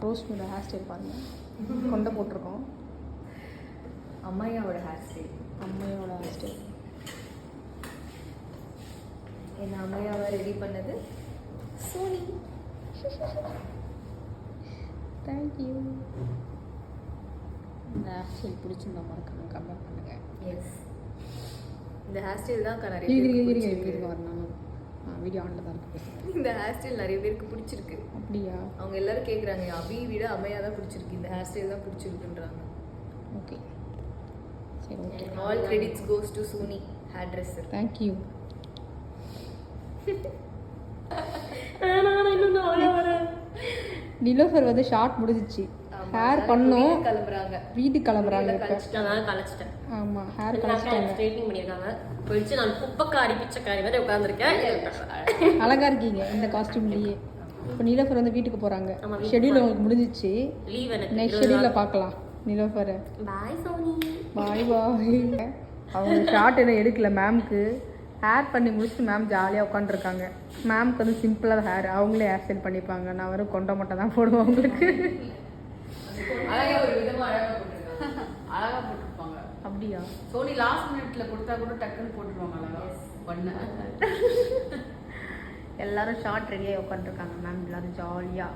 ரோஷ்மியோட hair style பாருங்கள். கொண்டை போட்டிருக்கோம். அம்மையாவோட ஹேர் ஸ்டைல். அம்மையோட ஹேர் ஸ்டைல். என்ன அம்மையாவை ரெடி பண்ணது சோனி. தேங்க்யூ. இந்த ஹேர் ஸ்டைல் பிடிச்சிருந்தா மறக்காம கமெண்ட் பண்ணுங்கள். எஸ், இந்த ஹேர் ஸ்டைல் தான் நிறைய இருங்க வரணும். வீடியோ ஆனில் தான் இருக்கு. இந்த ஹேர் ஸ்டைல் நிறைய பேருக்கு பிடிச்சிருக்கு. அப்படியா? அவங்க எல்லாரும் கேட்குறாங்க, அபி விட அம்மையா தான் பிடிச்சிருக்கு, இந்த ஹேர் ஸ்டைல் தான் பிடிச்சிருக்குன்றாங்க. ஓகே, சரி, okay. All credits goes to Soni hairdresser. Thank you. Nilofar வந்து ஷார்ட் முடிஞ்சிச்சு. ஹேர் பண்ணோம், வீட்டுக்கு கிளம்புறாங்க. கலைச்சிட்டேன். ஆமாம், ஹேர் கலைச்சிட்டாங்க. ஸ்ட்ரைட்னிங் பண்ணியிருக்காங்க. போயிடுச்சு. நான் குப்பக்காரி பிச்சைக்காரி மாதிரி உட்காந்துருக்கேன். அழகா இருக்கீங்க இந்த காஸ்டியூம்லேயே. இப்போ நிலோஃபர் வந்து வீட்டுக்கு போகிறாங்க. ஷெடியூல் உங்களுக்கு முடிஞ்சிச்சு. லீவ் எனக்கு. நெக்ஸ்ட் ஷெடியூலில் பார்க்கலாம் நிலோஃபரை. பாய் சோனி. பாய் பாய். அவங்க ஷார்ட் என்ன எடுக்கல. மேம்க்கு ஹேர் பண்ணி முடிச்சுட்டு மேம் ஜாலியாக உட்காந்துருக்காங்க. மேம்க்கு வந்து சிம்பிளாக ஹேர், அவங்களே ஹேர் ஸ்டைல் பண்ணிப்பாங்க. நான் வெறும் கொண்டை மட்டும் தான் போடுவேன். அவங்களுக்கு அழகா ஒரு விதமா அழகா போட்டுருப்பாங்க. அப்படியா? சோனி லாஸ்ட் மினிட்ல கொடுத்தா கூட டக்குன்னு போட்டுருவாங்க அழகா பண்ண. எல்லாரும் ஷார்ட் ரெடியாக உட்காந்துருக்காங்க. மேம் எல்லாரும் ஜாலியாக.